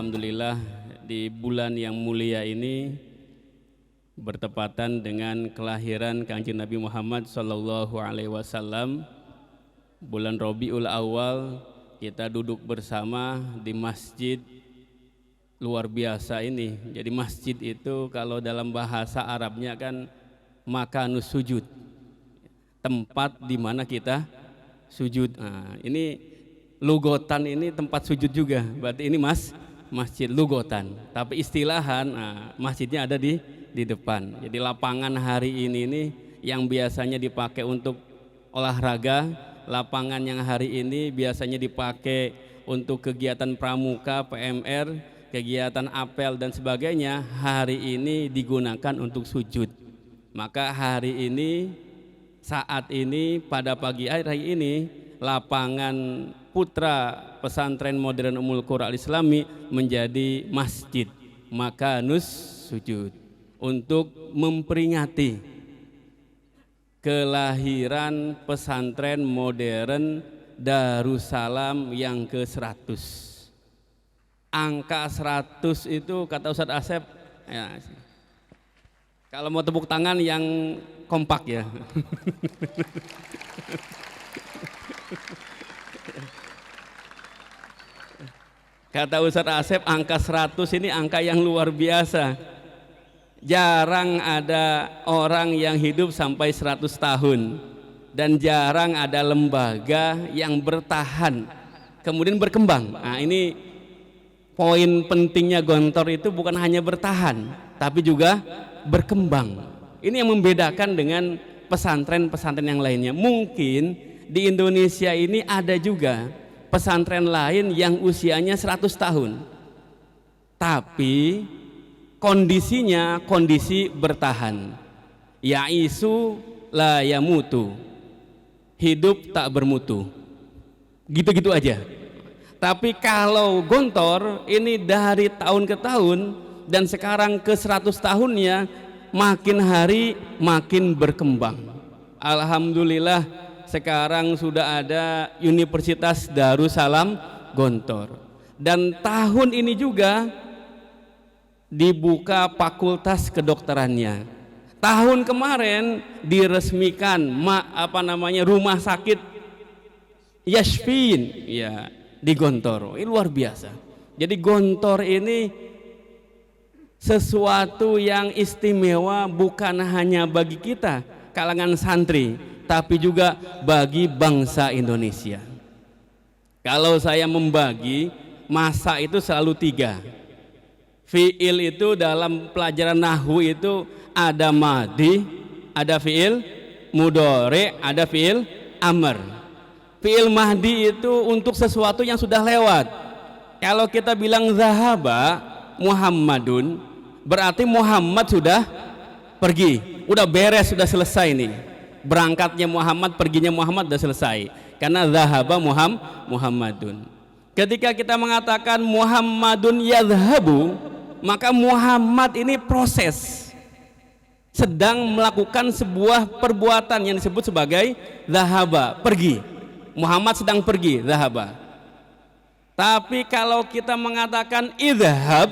Alhamdulillah di bulan yang mulia ini bertepatan dengan kelahiran Kanjeng Nabi Muhammad Sallallahu Alaihi Wasallam. Bulan Rabiul Awal kita duduk bersama di masjid luar biasa ini. Jadi masjid itu kalau dalam bahasa Arabnya kan makanus sujud, tempat di mana kita sujud. Nah, ini lugotan ini tempat sujud juga, berarti ini masjid lugotan. Tapi istilahan masjidnya ada di depan. Jadi lapangan hari ini yang biasanya dipakai untuk olahraga, lapangan yang hari ini biasanya dipakai untuk kegiatan pramuka, PMR, kegiatan apel dan sebagainya, hari ini digunakan untuk sujud. Maka hari ini, saat ini, pada pagi hari ini, lapangan Putra Pesantren Modern Ummul Qura Al-Islami menjadi masjid makanus sujud untuk memperingati kelahiran pesantren modern Darussalam yang ke-100. Angka 100 itu kata Ustadz Asep ya, kalau mau tepuk tangan yang kompak ya. Kata Ustadz Asep, angka 100 ini angka yang luar biasa. Jarang ada orang yang hidup sampai 100 tahun, dan jarang ada lembaga yang bertahan kemudian berkembang. Nah, ini poin pentingnya Gontor, itu bukan hanya bertahan tapi juga berkembang. Ini yang membedakan dengan pesantren-pesantren yang lainnya. Mungkin di Indonesia ini ada juga pesantren lain yang usianya 100 tahun, tapi kondisinya kondisi bertahan. Ya'isu la yamutu, hidup tak bermutu, gitu-gitu aja. Tapi kalau Gontor ini dari tahun ke tahun, dan sekarang ke 100 tahunnya, makin hari makin berkembang. Alhamdulillah sekarang sudah ada Universitas Darussalam Gontor, dan tahun ini juga dibuka fakultas kedokterannya. Tahun kemarin diresmikan rumah sakit Yashfin ya di Gontor. Ini luar biasa. Jadi Gontor ini sesuatu yang istimewa, bukan hanya bagi kita kalangan santri, tapi juga bagi bangsa Indonesia. Kalau saya membagi, masa itu selalu 3. Fi'il itu dalam pelajaran nahwu itu ada madhi, ada fi'il mudhari, ada fi'il amr. Fi'il mahdi itu untuk sesuatu yang sudah lewat. Kalau kita bilang zahaba Muhammadun, berarti Muhammad sudah pergi, udah beres, sudah selesai nih. Berangkatnya Muhammad, perginya Muhammad sudah selesai, karena zahaba Muhammadun. Ketika kita mengatakan Muhammadun yadhabu, maka Muhammad ini proses, sedang melakukan sebuah perbuatan yang disebut sebagai zahaba, pergi. Muhammad sedang pergi, zahaba. Tapi kalau kita mengatakan idhab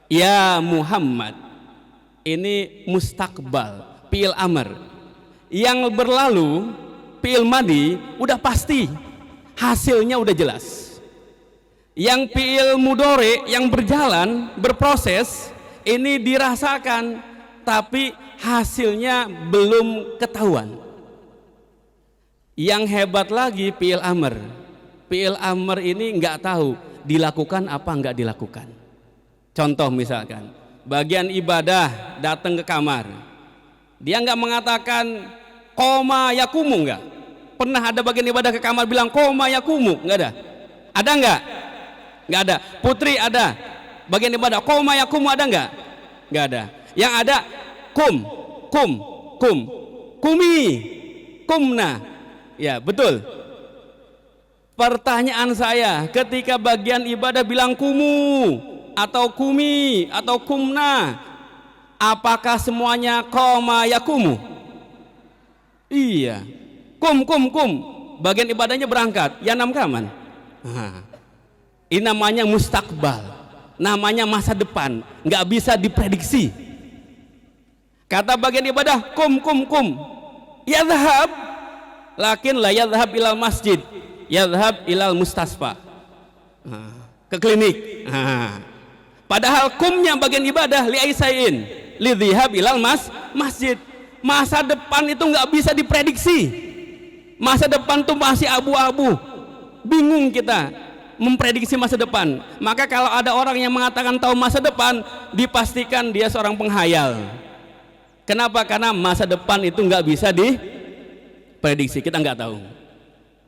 ya Muhammad, ini mustakbal, fi'il amr. Yang berlalu, fi'il madi, udah pasti, hasilnya udah jelas. Yang fi'il mudhari yang berjalan, berproses, ini dirasakan tapi hasilnya belum ketahuan. Yang hebat lagi fi'il amr. Fi'il amr ini nggak tahu dilakukan apa nggak dilakukan. Contoh misalkan bagian ibadah, datang ke kamar, dia nggak mengatakan koma yakumu, nggak pernah ada bagian ibadah ke kamar bilang koma yakumu, nggak ada. Ada nggak? Nggak ada. Putri ada bagian ibadah koma yakumu, ada nggak? Nggak ada. Yang ada kum, kumi, kumna. Ya betul. Pertanyaan saya, ketika bagian ibadah bilang kumu atau kumi atau kumna, apakah semuanya koma yakumu? Iya. Kum. Bagian ibadahnya berangkat. Ya nam kaman. Ini namanya mustakbal. namanya masa depan, nggak bisa diprediksi. Kata bagian ibadah, kum yadhhab, lakin la yadhhab ilal masjid, yadhhab ilal mustasfa, ke klinik. Padahal kumnya bagian ibadah li aisain, li dhihab ilal masjid. Masa depan itu nggak bisa diprediksi. Masa depan tuh masih abu-abu, bingung kita memprediksi masa depan. Maka kalau ada orang yang mengatakan tahu masa depan, dipastikan dia seorang penghayal. Kenapa? Karena masa depan itu nggak bisa diprediksi, kita nggak tahu.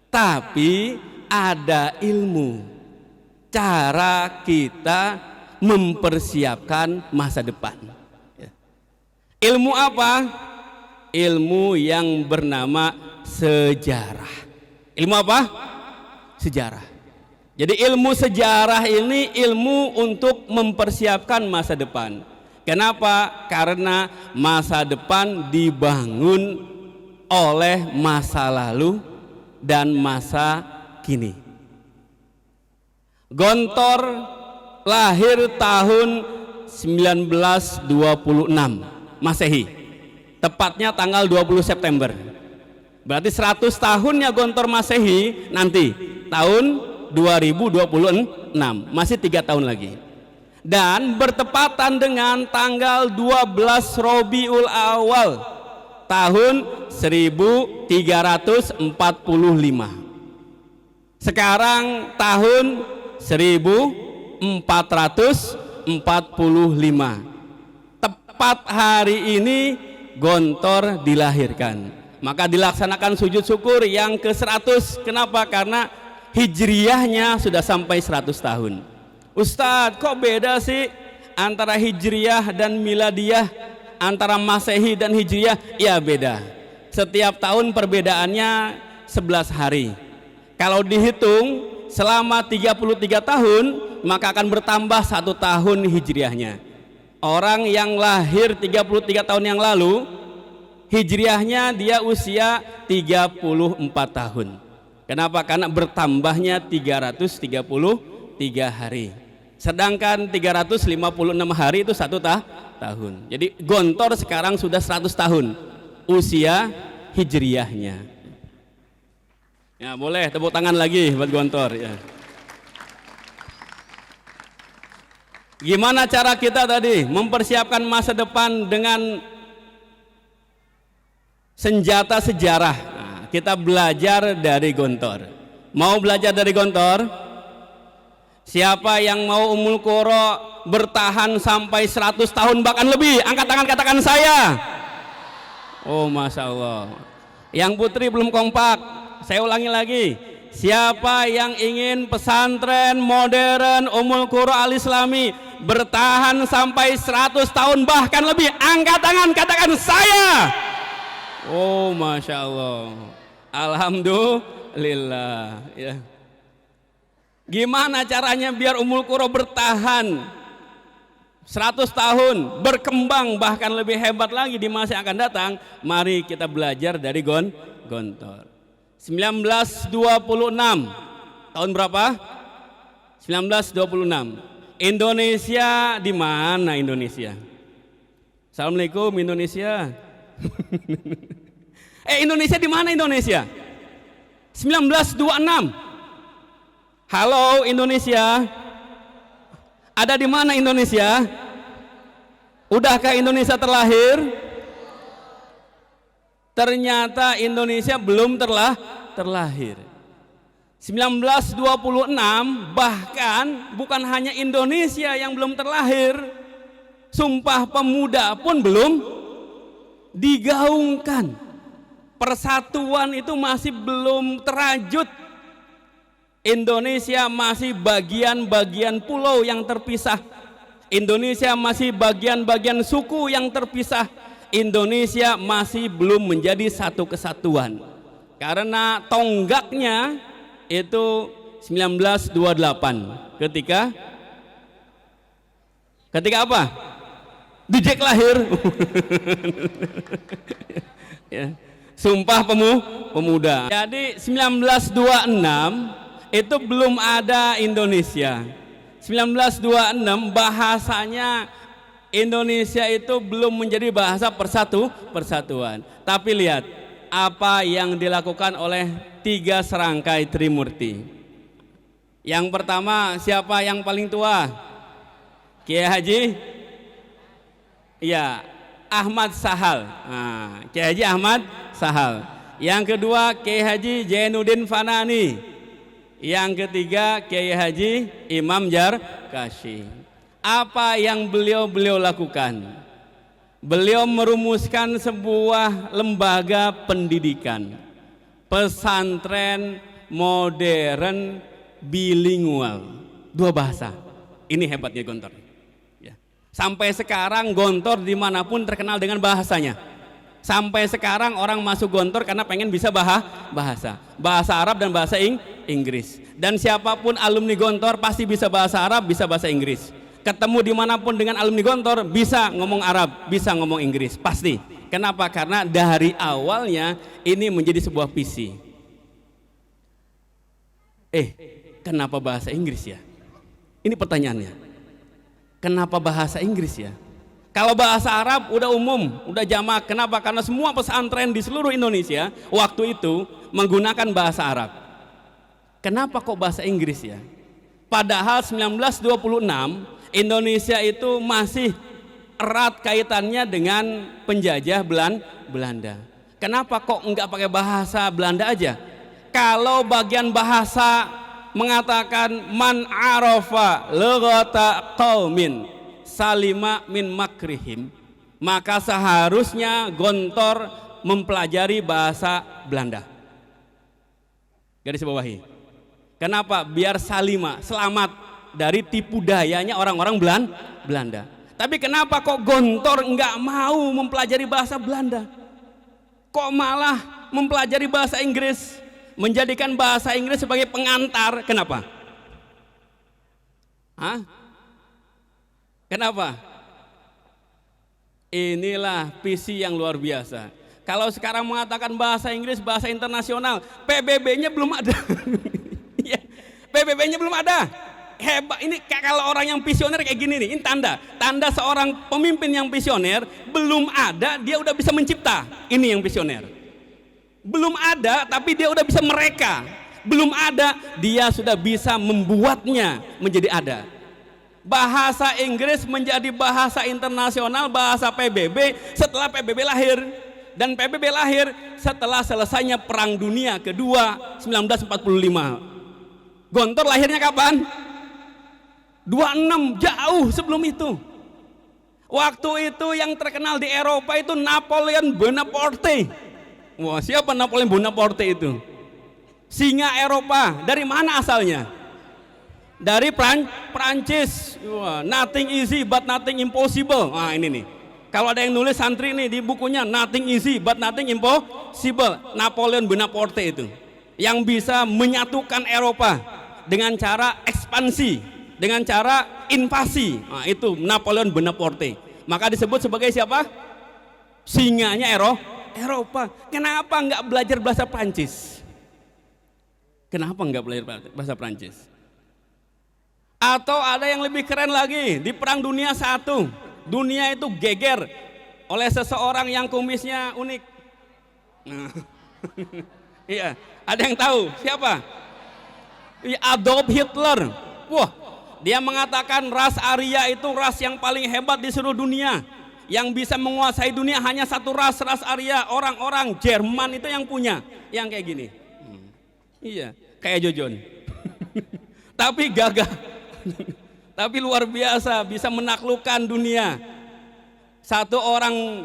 Tapi ada ilmu, cara kita mempersiapkan masa depan. Ilmu apa? Ilmu yang bernama sejarah. Ilmu apa? Sejarah. Jadi ilmu sejarah ini ilmu untuk mempersiapkan masa depan. Kenapa? Karena masa depan dibangun oleh masa lalu dan masa kini. Gontor lahir tahun 1926 Masehi, tepatnya tanggal 20 September. Berarti 100 tahunnya Gontor Masehi nanti tahun 2026, masih 3 tahun lagi. Dan bertepatan dengan tanggal 12 Rabiul Awal tahun 1345. Sekarang tahun 1445. Tepat hari ini Gontor dilahirkan. Maka dilaksanakan sujud syukur yang ke-100. Kenapa? Karena hijriyahnya sudah sampai 100 tahun. Ustadz, kok beda sih antara hijriyah dan miladiyah, antara masehi dan hijriyah? Ya beda. Setiap tahun perbedaannya 11 hari. Kalau dihitung selama 33 tahun, maka akan bertambah 1 tahun hijriyahnya. Orang yang lahir 33 tahun yang lalu, hijriyahnya dia usia 34 tahun. Kenapa? Karena bertambahnya 333 hari. Sedangkan 356 hari itu 1 tahun. Jadi Gontor sekarang sudah 100 tahun usia hijriyahnya. Ya, boleh tepuk tangan lagi buat Gontor ya. Gimana cara kita tadi mempersiapkan masa depan dengan senjata sejarah? Nah, kita belajar dari Gontor. Mau belajar dari Gontor? Siapa yang mau Ummul Qura bertahan sampai 100 tahun bahkan lebih? Angkat tangan, katakan saya. Oh, Masya Allah. Yang putri belum kompak. Saya ulangi lagi. Siapa yang ingin pesantren modern Ummul Qura Al-Islami bertahan sampai 100 tahun bahkan lebih? Angkat tangan, katakan saya. Oh, Masya Allah. Alhamdulillah ya. Gimana caranya biar Ummul Qura bertahan 100 tahun, berkembang bahkan lebih hebat lagi di masa yang akan datang? Mari kita belajar dari Gontor. 1926. Tahun berapa? 1926. Indonesia di mana Indonesia? Assalamualaikum Indonesia. Indonesia di mana Indonesia? 1926. Halo Indonesia. Ada di mana Indonesia? Udahkah Indonesia terlahir? Ternyata Indonesia belum terlahir. 1926 bahkan bukan hanya Indonesia yang belum terlahir, Sumpah Pemuda pun belum digaungkan. Persatuan itu masih belum terajut. Indonesia masih bagian-bagian pulau yang terpisah. Indonesia masih bagian-bagian suku yang terpisah. Indonesia masih belum menjadi satu kesatuan. Karena tonggaknya itu 1928 ketika apa? Dijek lahir. Ya. Sumpah Pemuda. Jadi 1926 itu belum ada Indonesia. 1926 bahasanya Indonesia itu belum menjadi bahasa persatuan. Tapi lihat apa yang dilakukan oleh 3 serangkai Trimurti. Yang pertama, siapa yang paling tua? Kiai Haji? Ya, Ahmad Sahal. Nah, Kiai Haji Ahmad Sahal. Yang kedua, Kiai Haji Jainuddin Fanani. Yang ketiga, Kiai Haji Imam Jarkashi. Apa yang beliau lakukan? Beliau merumuskan sebuah lembaga pendidikan, pesantren modern bilingual, 2 bahasa. Ini hebatnya Gontor. Ya. Sampai sekarang Gontor dimanapun terkenal dengan bahasanya. Sampai sekarang orang masuk Gontor karena pengen bisa bahasa Arab dan bahasa Inggris. Dan siapapun alumni Gontor pasti bisa bahasa Arab, bisa bahasa Inggris. Ketemu dimanapun dengan alumni Gontor bisa ngomong Arab, bisa ngomong Inggris, pasti. Kenapa? Karena dari awalnya ini menjadi sebuah visi. Kenapa bahasa Inggris ya? Ini pertanyaannya. Kenapa bahasa Inggris ya? Kalau bahasa Arab udah umum, udah jamak. Kenapa? Karena semua pesantren di seluruh Indonesia waktu itu menggunakan bahasa Arab. Kenapa kok bahasa Inggris ya? Padahal 1926 Indonesia itu masih erat kaitannya dengan penjajah Belanda. Kenapa kok enggak pakai bahasa Belanda aja? Kalau bagian bahasa mengatakan man arafa lughata qaumin salima min makrihim, maka seharusnya Gontor mempelajari bahasa Belanda. Garis bawahi. Kenapa? Biar salima, selamat dari tipu dayanya orang-orang Belanda. Tapi kenapa kok Gontor enggak mau mempelajari bahasa Belanda? Kok malah mempelajari bahasa Inggris, menjadikan bahasa Inggris sebagai pengantar? Kenapa? Kenapa? Inilah visi yang luar biasa. Kalau sekarang mengatakan bahasa Inggris bahasa internasional, PBB-nya belum ada. PBB-nya belum ada. Hebat, ini kalau orang yang visioner kayak gini nih, ini tanda seorang pemimpin yang visioner. Belum ada, dia udah bisa mencipta. Ini yang visioner. Belum ada, tapi dia udah bisa mereka. Belum ada, dia sudah bisa membuatnya menjadi ada. Bahasa Inggris menjadi bahasa internasional, bahasa PBB setelah PBB lahir. Dan PBB lahir setelah selesainya Perang Dunia Kedua 1945. Gontor lahirnya kapan? 26, jauh sebelum itu. Waktu itu yang terkenal di Eropa itu Napoleon Bonaparte. Wah, siapa Napoleon Bonaparte itu? Singa Eropa. Dari mana asalnya? Dari Prancis. Wah, nothing easy but nothing impossible. Nah, ini nih. Kalau ada yang nulis santri nih di bukunya, nothing easy but nothing impossible. Napoleon Bonaparte itu yang bisa menyatukan Eropa dengan cara ekspansi, dengan cara invasi. Nah, itu Napoleon Bonaparte. Maka disebut sebagai siapa? Singanya Eropa. Kenapa nggak belajar bahasa Prancis? Kenapa nggak belajar bahasa Prancis? Atau ada yang lebih keren lagi, di Perang Dunia I, dunia itu geger oleh seseorang yang kumisnya unik. Nah, iya, ada yang tahu siapa? Adolf Hitler. Wah, dia mengatakan ras Arya itu ras yang paling hebat di seluruh dunia. Yang bisa menguasai dunia hanya satu ras Arya. Orang-orang Jerman itu yang punya, yang kayak gini. Iya, kayak Jojon. Tapi gagah. Tapi luar biasa, bisa menaklukkan dunia. Satu orang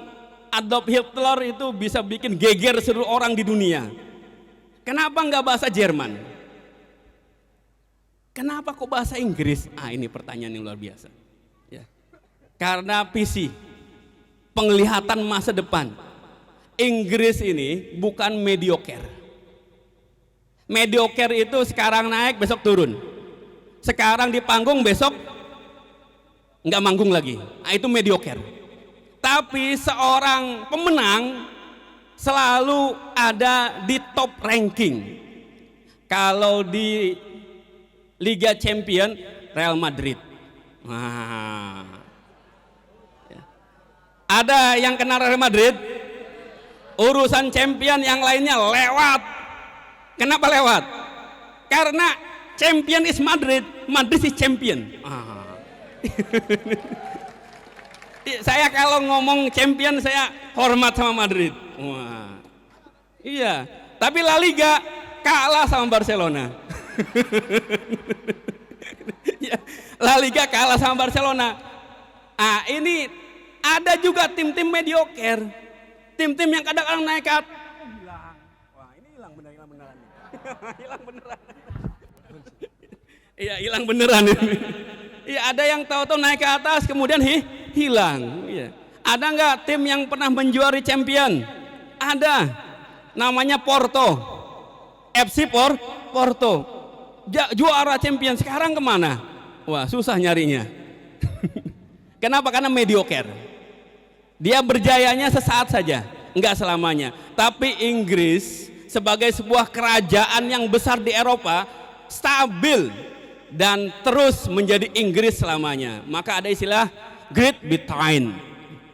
Adolf Hitler itu bisa bikin geger seluruh orang di dunia. Kenapa nggak bahasa Jerman? Kenapa kok bahasa Inggris? Ini pertanyaan yang luar biasa. Ya. Karena visi, penglihatan masa depan. Inggris ini bukan mediocre. Mediocre itu sekarang naik, besok turun. Sekarang di panggung, besok nggak manggung lagi. Itu mediocre. Tapi seorang pemenang selalu ada di top ranking. Kalau di Liga Champion Real Madrid. Ada yang kenal Real Madrid? Urusan champion yang lainnya lewat. Kenapa lewat? Karena champion is Madrid, Madrid is champion. Saya kalau ngomong champion saya hormat sama Madrid. Wah. Iya, tapi La Liga kalah sama Barcelona. La Liga kalah sama Barcelona. Ini ada juga tim-tim mediocre, tim-tim yang kadang-kadang naik ke atas. Hilang. Wah, ini hilang beneran. Hilang beneran. Iya, hilang beneran ini. Iya, ada yang tahu-tahu naik ke atas kemudian hilang. Iya. Ada nggak tim yang pernah menjuari champion? Ada. Namanya Porto. FC Porto. Juara champion, sekarang kemana? Wah, susah nyarinya. Kenapa? Karena mediocre. Dia berjayanya sesaat saja, enggak selamanya. Tapi Inggris sebagai sebuah kerajaan yang besar di Eropa, stabil dan terus menjadi Inggris selamanya. Maka ada istilah Great Britain.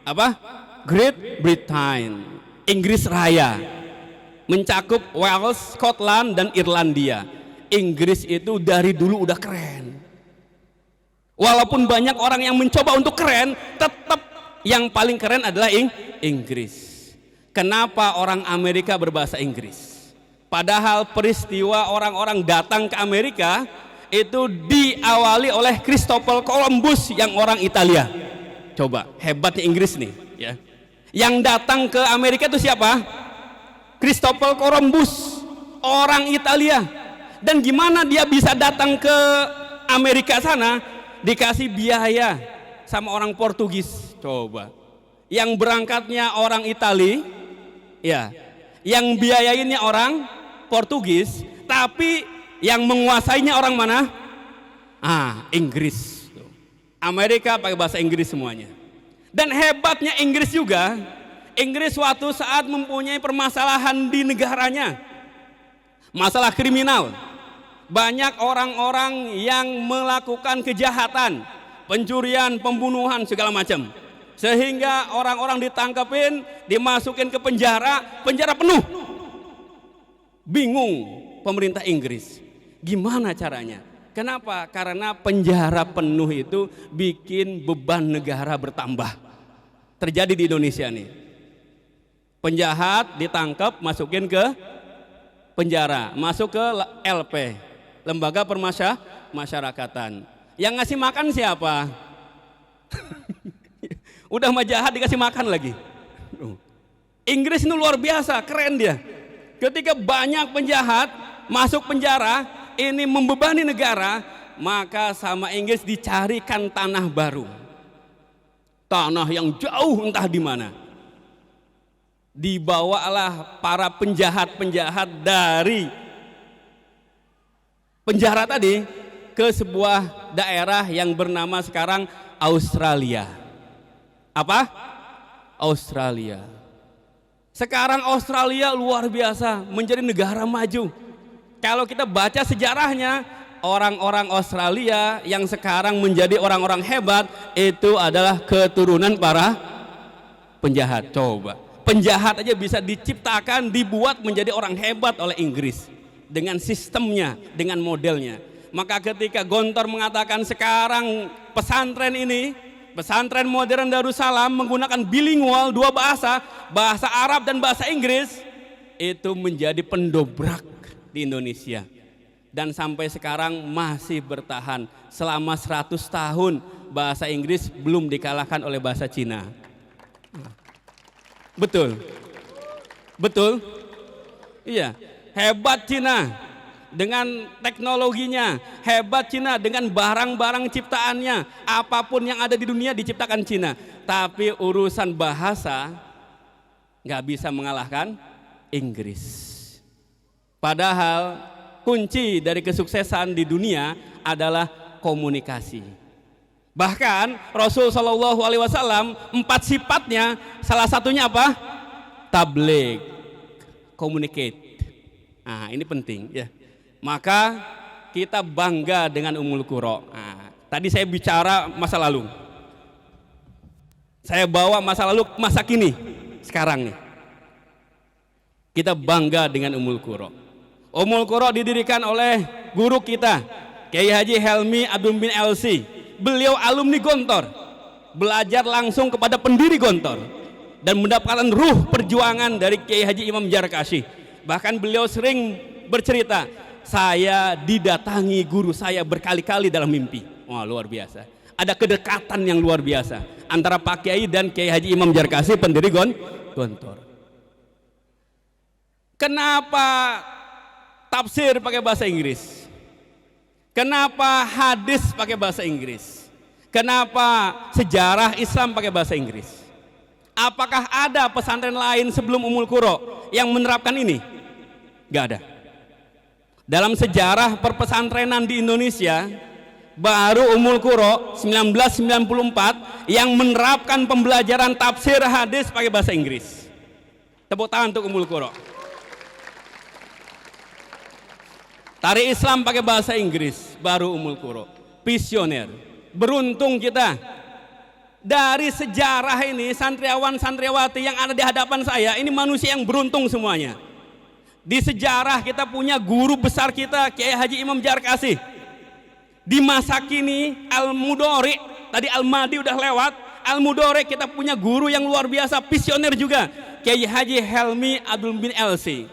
Apa? Great Britain. Inggris Raya. Mencakup Wales, Scotland dan Irlandia. Inggris itu dari dulu udah keren. Walaupun banyak orang yang mencoba untuk keren, tetap yang paling keren adalah Inggris. Kenapa orang Amerika berbahasa Inggris? Padahal peristiwa orang-orang datang ke Amerika itu diawali oleh Christopher Columbus yang orang Italia. Coba, hebatnya Inggris nih, ya. Yang datang ke Amerika itu siapa? Christopher Columbus, orang Italia. Dan gimana dia bisa datang ke Amerika sana? Dikasih biaya sama orang Portugis. Coba, yang berangkatnya orang Itali, ya, yang biayainnya orang Portugis, tapi yang menguasainya orang mana? Inggris. Amerika pakai bahasa Inggris semuanya. Dan hebatnya Inggris juga, Inggris suatu saat mempunyai permasalahan di negaranya, masalah kriminal. Banyak orang-orang yang melakukan kejahatan, pencurian, pembunuhan, segala macam. Sehingga orang-orang ditangkapin, dimasukin ke penjara, penjara penuh. Bingung pemerintah Inggris, gimana caranya? Kenapa? Karena penjara penuh itu bikin beban negara bertambah. Terjadi di Indonesia nih. Penjahat ditangkap, masukin ke penjara, masuk ke LP, Lembaga Permasyarakatan. Yang ngasih makan siapa? Udah mah jahat dikasih makan lagi. Inggris ini luar biasa, keren dia. Ketika banyak penjahat masuk penjara, ini membebani negara, maka sama Inggris dicarikan tanah baru. Tanah yang jauh entah di mana. Dibawalah para penjahat-penjahat dari penjara tadi ke sebuah daerah yang bernama sekarang Australia. Apa? Australia. Sekarang Australia luar biasa, menjadi negara maju. Kalau kita baca sejarahnya, orang-orang Australia yang sekarang menjadi orang-orang hebat itu adalah keturunan para penjahat. Coba, penjahat aja bisa diciptakan, dibuat menjadi orang hebat oleh Inggris dengan sistemnya, dengan modelnya. Maka ketika Gontor mengatakan sekarang pesantren ini, pesantren modern Darussalam menggunakan bilingual, dua bahasa, bahasa Arab dan bahasa Inggris, itu menjadi pendobrak di Indonesia. Dan sampai sekarang masih bertahan. Selama 100 tahun bahasa Inggris belum dikalahkan oleh bahasa Cina. Betul? Betul? Iya, hebat Cina dengan teknologinya, hebat Cina dengan barang-barang ciptaannya. Apapun yang ada di dunia diciptakan Cina. Tapi urusan bahasa nggak bisa mengalahkan Inggris. Padahal kunci dari kesuksesan di dunia adalah komunikasi. Bahkan Rasul Shallallahu Alaihi Wasallam 4 sifatnya, salah satunya apa? Tabligh, communicate. Nah, ini penting ya. Maka kita bangga dengan Ummul Qura. Nah, Tadi saya bicara masa lalu. Saya bawa masa lalu ke masa kini. Sekarang nih. Kita bangga dengan Ummul Qura. Ummul Qura didirikan oleh guru kita, Kiai Haji Helmi Abdul bin LC. Beliau alumni Gontor. Belajar langsung kepada pendiri Gontor dan mendapatkan ruh perjuangan dari Kiai Haji Imam Jarkashi. Bahkan beliau sering bercerita, saya didatangi guru saya berkali-kali dalam mimpi. Wah, luar biasa. Ada kedekatan yang luar biasa antara Pak Kiai dan Kiai Haji Imam Jarkashi, pendiri Gontor. Kenapa tafsir pakai bahasa Inggris? Kenapa hadis pakai bahasa Inggris? Kenapa sejarah Islam pakai bahasa Inggris? Apakah ada pesantren lain sebelum Ummul Qura yang menerapkan ini? Gak ada. Dalam sejarah perpesantrenan di Indonesia, baru Ummul Qura 1994 yang menerapkan pembelajaran tafsir hadis pakai bahasa Inggris. Tepuk tangan untuk Ummul Qura. Tarikh Islam pakai bahasa Inggris, baru Ummul Qura. Visioner. Beruntung kita. Dari sejarah ini, santriawan santriawati yang ada di hadapan saya, ini manusia yang beruntung semuanya. Di sejarah kita punya guru besar kita, Kiai Haji Imam Jarkashi. Di masa kini Al-Mudhari, tadi Al-Madi udah lewat, Al-Mudhari kita punya guru yang luar biasa, visioner juga, Kiai Haji Helmi Abdul bin LC.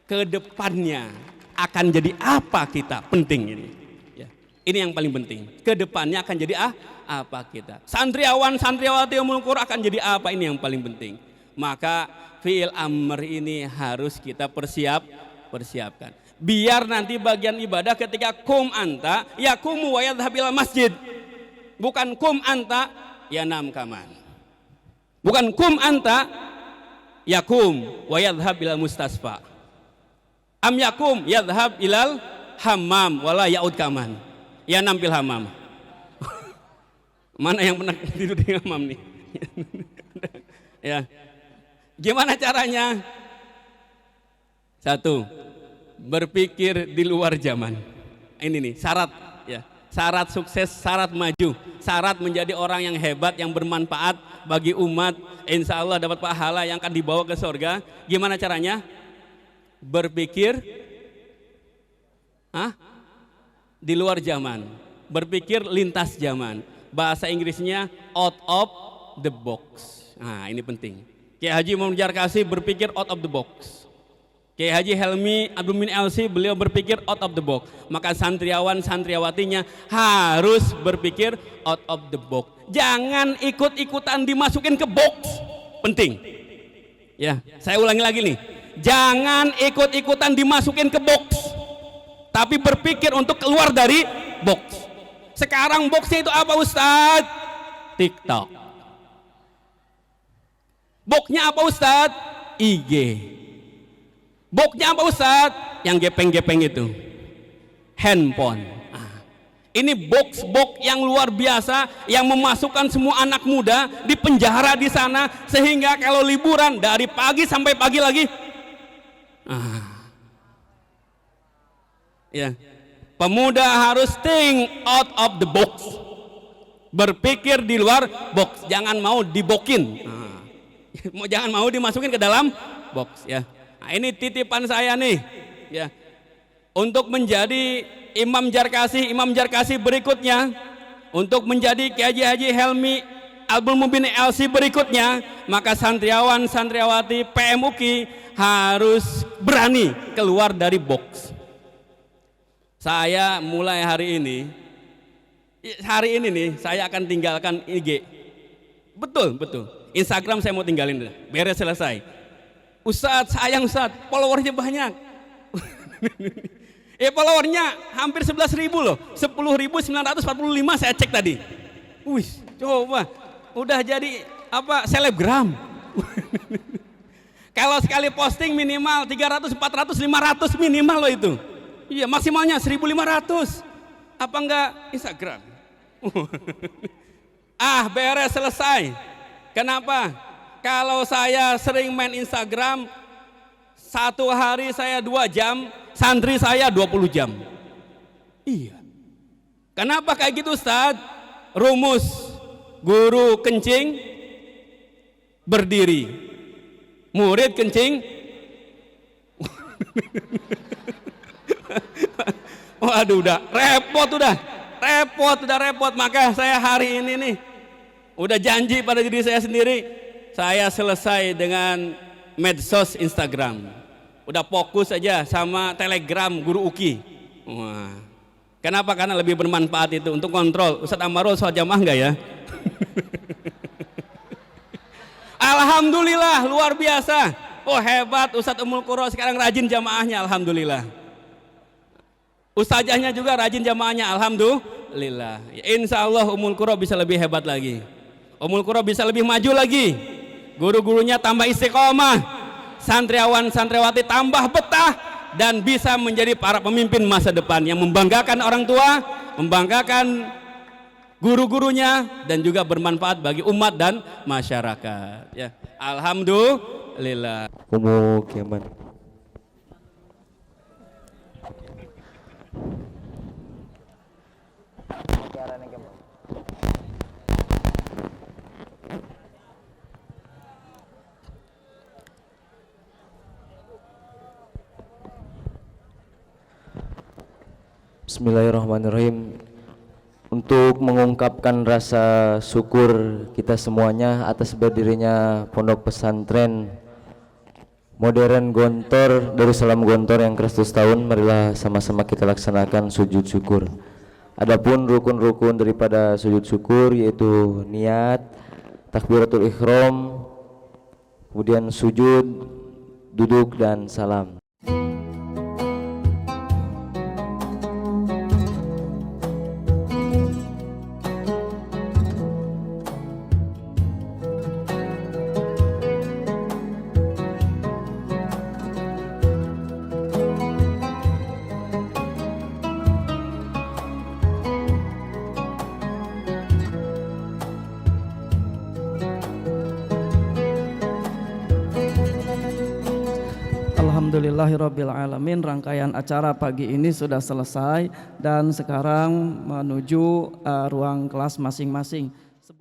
Kedepannya akan jadi apa kita? Penting ini ya. Ini yang paling penting. Kedepannya akan jadi apa kita? Santriawan santriawati Ummul Qura akan jadi apa? Ini yang paling penting. Maka fi'il amr ini harus kita persiapkan. Biar nanti bagian ibadah ketika kum anta yakumu wa yadhhab ila masjid. Bukan kum anta yanam kaman. Bukan kum anta yakum wa yadhhab ila mustasfa. Am yakum yadhhab ilal hammam wala yaud kaman. Yanam fil hammam. Mana yang pernah tidur di hammam nih? Ya. Gimana caranya? Satu, berpikir di luar zaman. Ini nih syarat ya. Syarat sukses, syarat maju, syarat menjadi orang yang hebat, yang bermanfaat bagi umat. Insya Allah dapat pahala yang akan dibawa ke surga. Gimana caranya? Berpikir di luar zaman. Berpikir lintas zaman. Bahasa Inggrisnya out of the box. Nah, ini penting. Kiai Haji Imam Jarkashi berpikir out of the box. Kiai Haji Helmi Abdul bin LC beliau berpikir out of the box. Maka santriawan santriawatinya harus berpikir out of the box. Jangan ikut-ikutan dimasukin ke box. Penting. Ya, saya ulangi lagi nih. Jangan ikut-ikutan dimasukin ke box. Tapi berpikir untuk keluar dari box. Sekarang boxnya itu apa Ustadz? TikTok. Boxnya apa Ustadz? IG. Boxnya apa Ustadz? Yang gepeng-gepeng itu handphone. Ini box-box yang luar biasa yang memasukkan semua anak muda di penjara di sana, sehingga kalau liburan dari pagi sampai pagi lagi ya. Pemuda harus think out of the box. Berpikir di luar box, jangan mau dibokin. Jangan mau dimasukin ke dalam box ya. Nah, ini titipan saya nih ya. Untuk menjadi Imam Jarkashi berikutnya, untuk menjadi Kiai Haji Helmi Abdul Mubin LC berikutnya, maka santriawan santriawati PMUKI harus berani keluar dari box. Saya mulai hari ini nih saya akan tinggalkan IG. Betul. Instagram saya mau tinggalin, beres selesai. Ustadz sayang Ustadz, followernya banyak. Followernya hampir 11.000 loh, 10.945 saya cek tadi. Wih, coba udah jadi apa selebgram. Kalau sekali posting minimal 300, 400, 500 minimal loh itu. Iya, maksimalnya 1.500. Apa enggak Instagram? Beres selesai. Kenapa? Kalau saya sering main Instagram, satu hari saya 2 jam, santri saya 20 jam. Iya. Kenapa kayak gitu Ustaz? Rumus guru kencing berdiri, murid kencing. Waduh, udah repot, repot. Maka saya hari ini nih udah janji pada diri saya sendiri, saya selesai dengan medsos Instagram, udah fokus aja sama Telegram Guru Uki. Wah, kenapa? Karena lebih bermanfaat itu untuk kontrol. Ustadz Amarul soal jamaah enggak ya? Alhamdulillah, luar biasa. Oh hebat Ustadz Ummul Qura, sekarang rajin jamaahnya, alhamdulillah. Ustazahnya juga rajin jamaahnya, alhamdulillah. Insya Allah Ummul Qura bisa lebih hebat lagi. Ummul Qura bisa lebih maju lagi. Guru-gurunya tambah istiqomah, santriawan-santriawati tambah betah, dan bisa menjadi para pemimpin masa depan yang membanggakan orang tua, membanggakan guru-gurunya, dan juga bermanfaat bagi umat dan masyarakat. Ya, alhamdulillah. Umu Kiaman. Bismillahirrahmanirrahim. Untuk mengungkapkan rasa syukur kita semuanya atas berdirinya Pondok Pesantren Modern Gontor, Darussalam Gontor yang ke-100 tahun, marilah sama-sama kita laksanakan sujud syukur. Adapun rukun-rukun daripada sujud syukur yaitu niat, takbiratul ihram, kemudian sujud, duduk, dan salam. Alhamdulillahirabbil alamin, rangkaian acara pagi ini sudah selesai dan sekarang menuju ruang kelas masing-masing.